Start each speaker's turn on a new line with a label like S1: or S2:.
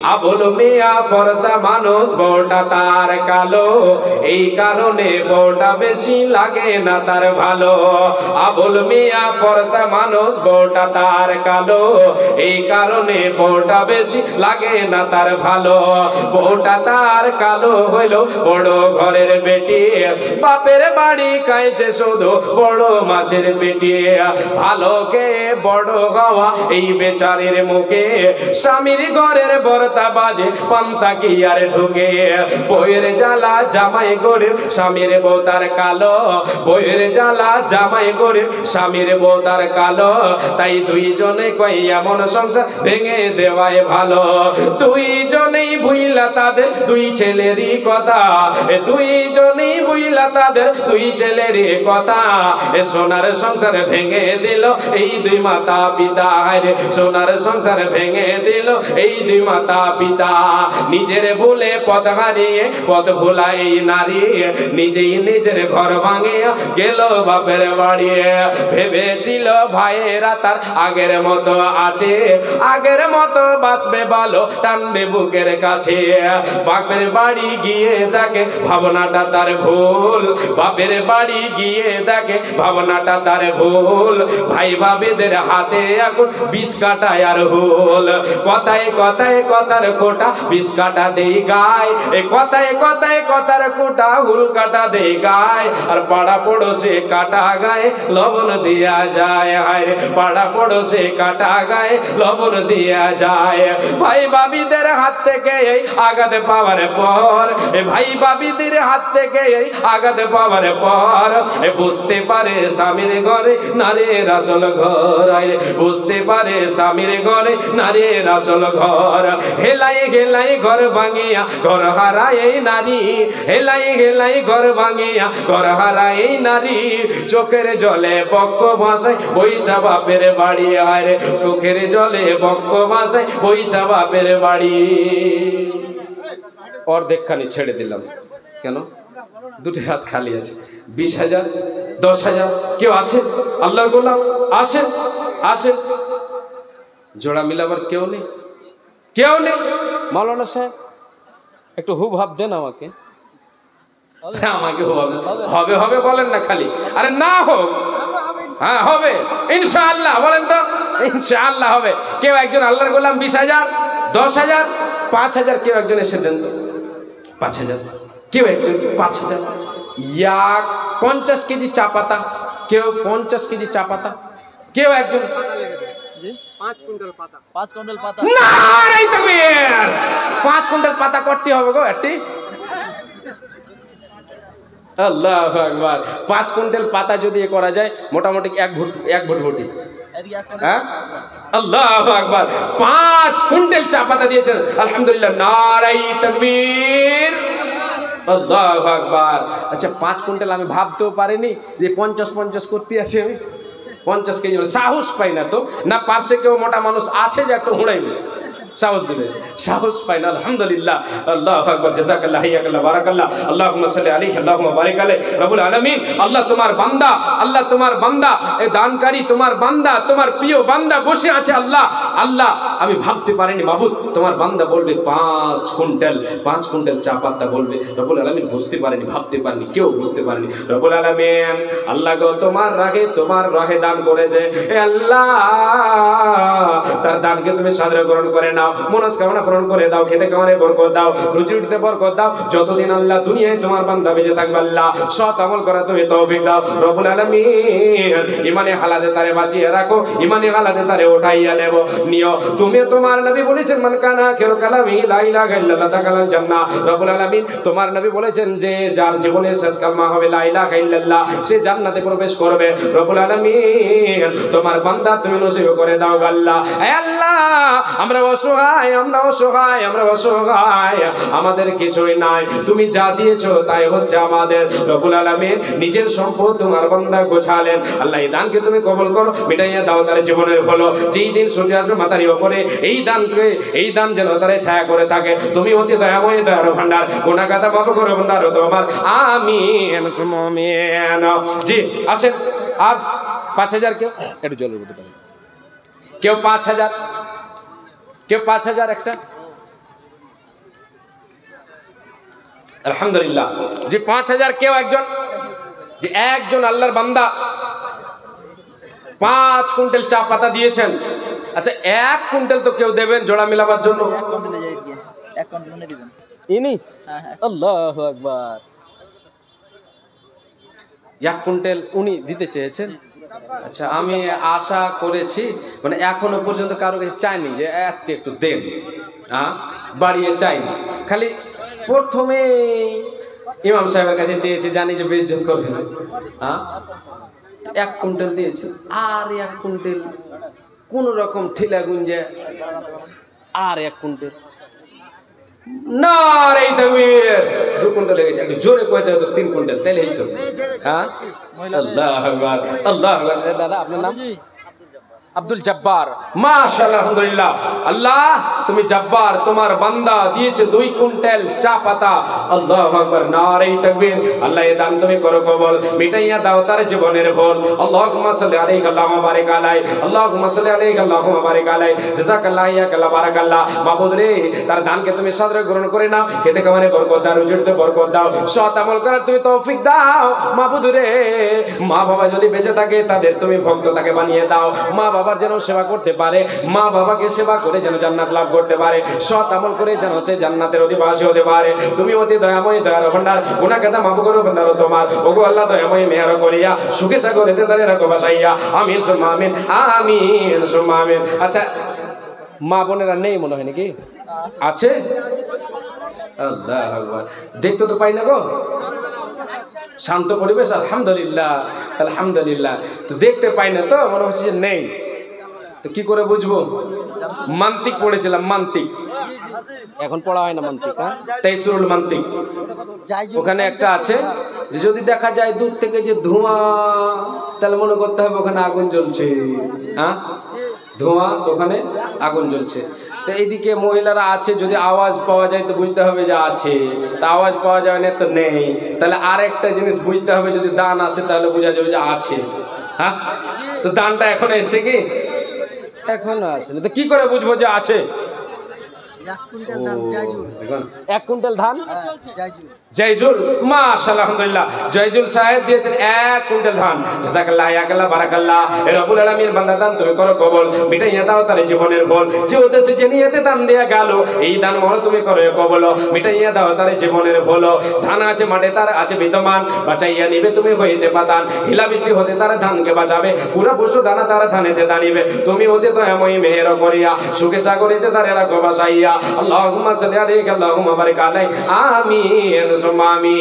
S1: আবুল মিয়া ফরসা মানুষ, বউটা তার কালো, এই কারণে বউটা বেশি লাগে না তার ভালো। আবুল মিয়া ফরসা মানুষ, বউটা তার কালো, এই কারণে বউটা বেশি লাগে না তার ভালো। বউটা তার কালো হইল বড় ঘরের বেটি, বাপের বাড়ি খাইছে শুধু বড় মাছের পেটি। ভালোকে বড় হওয়া এই বেচারির মুখে, স্বামীর ঘরের বর্তা বাজে পান্তা কি আর ঢুকে। বইয়ের জ্বালা জামাই গরিব, স্বামীর বউ তার কালো, বইয়ের জ্বালা জামাই গরিব, স্বামীর বউ তার কালো। তাই দুইজনে কই এমন সংসার ভেঙে দেওয়াই ভালো। দুইজনেই ভুইলা তাদের দুই ছেলেরই কথা, দুইজনেই ভুইলা তাদের দুই ছেলেরই কথা। সোনার সংসার ভেঙে দিল এই দুই মাতা পিতা, রে সোনার সংসার ভেঙে দিল এই দুই মাতা পিতা। নিজের ভুলে পথ হারিয়ে পথ ভোলা এই নারী, নিজেই নিজের ঘর ভাঙিয়া গেল বাপের বাড়ি। ভেবেছিল ভাইয়েরা তার আগের মতো আছে, আগের মতো বাঁচবে ভালো, টানবে বুকের কাছে। বাপের বাড়ি গিয়ে দেখে ভাবনাটা তার ভুল, বাপের বাড়ি গিয়ে দেখে ভাবনাটা তার ভুল। ভাই বাবেদের হাতে এখন বিষ কাটায় আর হুল। কথায় কথায় কথার কোটা বিষ কাটা দেই গায়, এ কথায় কথায় কথার কোটা হুল কাটা দেই গায়। আর পাড়া পড়োশে কাটা গায়ে লবণ দিয়া যায়, হায় পাড়া পড়োশে কাটা গায়ে লবণ দিয়া যায়। ভাই বাবিদের হাত থেকে এই আঘাত পাওয়ার পর, এ ভাই বাবিদের হাত থেকে এই আঘাত পাওয়ার পর, এ বুঝতে পারে স্বামীর ঘরে নারীর আসল ঘর, বুঝতে পারে স্বামীর ঘরে নারীর আসল ঘর। হেলাই হেলাই ঘর ভাঙিয়া ঘর হারায় এই নারী, হেলাই হেলাই ঘর ভাঙিয়া ঘর হারায় এই নারী। চোখের জলে বক্ষ ভাসায় বৈশা বাপের বাড়ি, আরে চোখের জলে বক্ষ ভাসায় বৈশা বাপের বাড়ি। অর্ধেকখানি ছেড়ে দিলাম, কেন? দুটি হাত খালি আছে। 20,000 10,000 কেউ আছে? আল্লাহর গোলাম আসেন আসেন। জোড়া মিলাবার কেউ নেই, কেউ নেই। মাওলানা সাহেব একটু হুব হাব দেন আমাকে, আমাকে হবে হবে বলেন না খালি, আরে না হোক, হ্যাঁ হবে ইনশাআল্লাহ, বলেন তো ইনশাআল্লাহ হবে। কেউ একজন আল্লাহর গোলাম 20,000 10,000 5,000 কেউ একজন এসে দেন তো। 5,000 কেউ একজন 5,000। ইয়া 50 কেজি চা পাতা, কেউ 50 কেজি চা পাতা, কেউ একজন
S2: 5 কুইন্টাল পাতা, 5 কুইন্টাল পাতা।
S1: না রে তাকবীর, 5 কুইন্টাল পাতা করতে হবে গো একটি। আল্লাহু আকবার। 5 কুইন্টাল পাতা যদি করা যায় মোটামুটি 1 ভুটভুটি, হ্যাঁ আল্লাহু আকবার। 5 কুইন্টাল চা পাতা দিয়েছেন, আলহামদুলিল্লাহ, নারাই তাকবীর, আল্লাহু আকবার। আচ্ছা 5 কুইন্টাল আমি ভাবতেও পারিনি যে 50 করতে আসে আমি 50 কেজি, সাহস পাই না তো। না পার্শ্বে কেউ মোটা মানুষ আছে যে একটু হুঁড়াইবে, সাহস দেবে, সাহস পাই না। আলহামদুলিল্লাহ, আল্লাহু আকবার, জাযাকাল্লাহ, হাইয়াকাল্লাহ, বারাকাল্লাহ, আল্লাহুম্মা সাল্লি আলাইহি, আল্লাহুম্মা বারিক আলাইহি। রব্বুল আলামিন, আল্লাহ তোমার বান্দা, আল্লাহ তোমার বান্দা, এই দানকারী তোমার বান্দা, তোমার প্রিয় বান্দা বসে আছে। আল্লাহ আল্লাহ আমি ভাবতে পারিনি মাবুদ, তোমার বান্দা বলবে 5 কুইন্টাল চা পাতা বলবে। রব্বুল আলামিন বুঝতে পারেনি, ভাবতে পারেনি, কেউ বুঝতে পারেনি। রব্বুল আলামিন আল্লাহ গো তোমার রাহে দান করেছে, এ আল্লাহ তার দানকে তুমি সাদরে গ্রহণ করে নাও, মনস্কামনা পূরণ করে দাও, খেতে খাওয়ারে বরকত দাও, রুজি রুটিতে বরকত দাও। যতদিন আল্লাহ দুনিয়ায় তোমার বান্দা বেঁচে থাকবে আল্লাহ সৎ আমল করা তুমি তৌফিক দাও। রব্বুল আলামিন ইমানে হালাতে তারে বাঁচিয়ে রাখো, ইমানে হালাতে তারে উঠাইয়া নেব নিও। তুমি তোমার নবী বলেছেন মান কানা আখিরু কালামি লা ইলাহা ইল্লাল্লাহ দাখালাল জান্নাহ। রব্বুল আলামিন তোমার নবী বলেছেন যে যার জীবনের শেষ কালমা হবে লা ইলাহা ইল্লাল্লাহ, সে জান্নাতে প্রবেশ করবে। রব্বুল আলামিন তোমার বান্দা তুমি নসিব করে দাও আল্লাহ। হে আল্লাহ আমরা অসহায়, আমরা অসহায়, আমরা অসহায়, আমাদের কিছুই নাই, তুমি যা দিয়েছো তাই হচ্ছে আমাদের। রব্বুল আলামিন নিজের সম্পদ তোমার বান্দা গোছালেন, আল্লাহ এই দানকে তুমি কবুল করো, মিটাইয়া দাও তার জীবনের হলো। যেই দিন সূর্য আসবে মাথার উপরে এই দান যেন তারে ছায়া করে থাকে। তুমি অতি দয়াময়, দয়ার ভান্ডার, গুনাহ খাতা মাফ করো ভান্ডার তোমার, আমিন সুম্মা আমিন। জি আসেন। আর 5,000 কেউ একটু জলের মধ্যে, কেউ 5,000, কেউ 5,000 একটা আলহামদুলিল্লাহ। যে 5000 কেউ একজন, যে একজন আল্লাহর বান্দা 5 কুইন্টাল চা পাতা দিয়েছেন। আচ্ছা 1 কুইন্টাল তো কেউ দেবেন জোড়া মিলাবার জন্য। ইনি আল্লাহু আকবার, 1 কুইন্টাল উনি দিতে চেয়েছেন। আচ্ছা আমি আশা করেছি, মানে এখনো পর্যন্ত কারো কাছে চাইনি যে একটু দেন, হ্যাঁ বাড়িয়ে চাইনি, খালি প্রথমে ইমাম সাহেবের কাছে চেয়েছি, জানি যে বেইজ্জত করবে না। হ্যাঁ 1 কুইন্টাল দিয়েছে, আর 1 কুইন্টাল কোন রকম ঠেলা গুঞ্জে আর 1 কুইন্টাল না রে তাকবীর, 2 কুইন্টাল হয়ে গেছে। একটু জোরে কইতে হতো 3 কুইন্টাল, তাইলে হইতো। হ্যাঁ আল্লাহু আকবার, আল্লাহু আকবার। দাদা আপনার নাম? আব্দুল জব্বার। মাশাআল্লাহ, আলহামদুলিল্লাহ। আল্লাহ তুমি জব্বার, তোমার বান্দা দিয়েছে 2 কুইন্টাল চা পাতা। আল্লাহু আকবার, নারে তাকবীর। আল্লাহ এই দান তুমি করো কবুল, মিটাইয়া দাও তার জীবনের ভুল। আল্লাহুম্মা সাল্লি আলাইহি আল্লাহুম্মা বারিক আলাইহি, আল্লাহুম্মা সাল্লি আলাইহি আল্লাহুম্মা বারিক আলাইহি। জাযাকাল্লাহু ইয়াকাল্লাহ বারাকাল্লাহ। মাবুদ রে, তার দানকে তুমি সাদরে গ্রহণ করে নাও, খেতে খাওয়ারে বরকত দাও, রুজিতে বরকত দাও, সৎ আমল করার তুমি তৌফিক দাও। মাবুদ রে, মা বাবা যদি বেঁচে থাকে তাদের তুমি ভক্ত তাকে বানিয়ে দাও। মা বাবার যেন সেবা করতে পারে, মা বাবাকে সেবা করে যেন জান্নাত লাভ করতে পারে, সৎ আমল করে যেন সে জান্নাতের অধিবাসী হতে পারে। তুমি অতি দয়াময়, দয়ার ভান্ডার, গুনাহ কাদা মাফ করো বান্দার তোমার। ওগো আল্লাহ দয়াময় মেহের করিয়া সুখে সাগরেতে তারে রাখো বাসাইয়া। আমিন সুম্মা আমিন, আমিন সুম্মা আমিন। আচ্ছা মা বোনেরা নেই মনে হয় নাকি? আছে? আল্লাহু আকবার। দেখতে তো পাই না গো, শান্ত পরিবেশ। আলহামদুলিল্লাহ, আলহামদুলিল্লাহ। তো দেখতে পাই না, তো মনে হচ্ছে যে নেই। তো কি করে বুঝবো? মান্তিক পড়েছিলাম, মান্তিক, এখন পড়া হয় না মান্তিক। হ্যাঁ তাইসুরুল মান্তিক, ওখানে একটা আছে যে যদি দেখা যায় দূর থেকে যে ধোঁয়া, তাহলে মনে করতে হবে ওখানে আগুন জ্বলছে। হ্যাঁ ধোঁয়া, ওখানে আগুন জ্বলছে। তো এইদিকে মহিলারা আছে, যদি আওয়াজ পাওয়া যায় তো বুঝতে হবে যে আছে, তা আওয়াজ পাওয়া যায় না তো নেই। তাহলে আর একটা জিনিস বুঝতে হবে, যদি দান আসে তাহলে বোঝা যাবে যে আছে। হ্যাঁ তো দানটা এখন এসছে কি? এখনো আসেনি, তো কি করে বুঝবো যে আছে? 1 কুইন্টাল ধান জয়জুল, মাশাআল্লাহ, আলহামদুলিল্লাহ। জয়জুল সাহেব দিয়েছেন 1 কুইন্টাল ধান। জাযাকাল্লাহ ইয়াকাল্লাহ বারাকাল্লাহ। এ রব্বুল আলামিন বান্দার দান তুমি করো কবুল, মিটাইয়া দাও তার জীবনের ভুল। যে উদ্দেশ্যে যে নিয়তে দান দেয়া গেল, এই দান মহল তুমি করো কবুল, মিটাইয়া দাও তার জীবনের ভুল। ধান আছে মাঠে তার আছে বিদ্যমান, বাঁচাইয়া নিবে তুমি হইতে পাতান। হিলা বৃষ্টি হতে তার ধানকে বাঁচাবে, পুরা বস্তু দানা তার ধানেতে দাঁড়িবে। তুমি হতে দয়াময়ী মেহের করিয়া সুখে সাগরিতে তারে রাখো বাসাইয়া। আল্লাহুম্মা সাল্লি আলাইহি আল্লাহুম্মা বারিক আলাইহি, আমিন সুম্মা আমিন।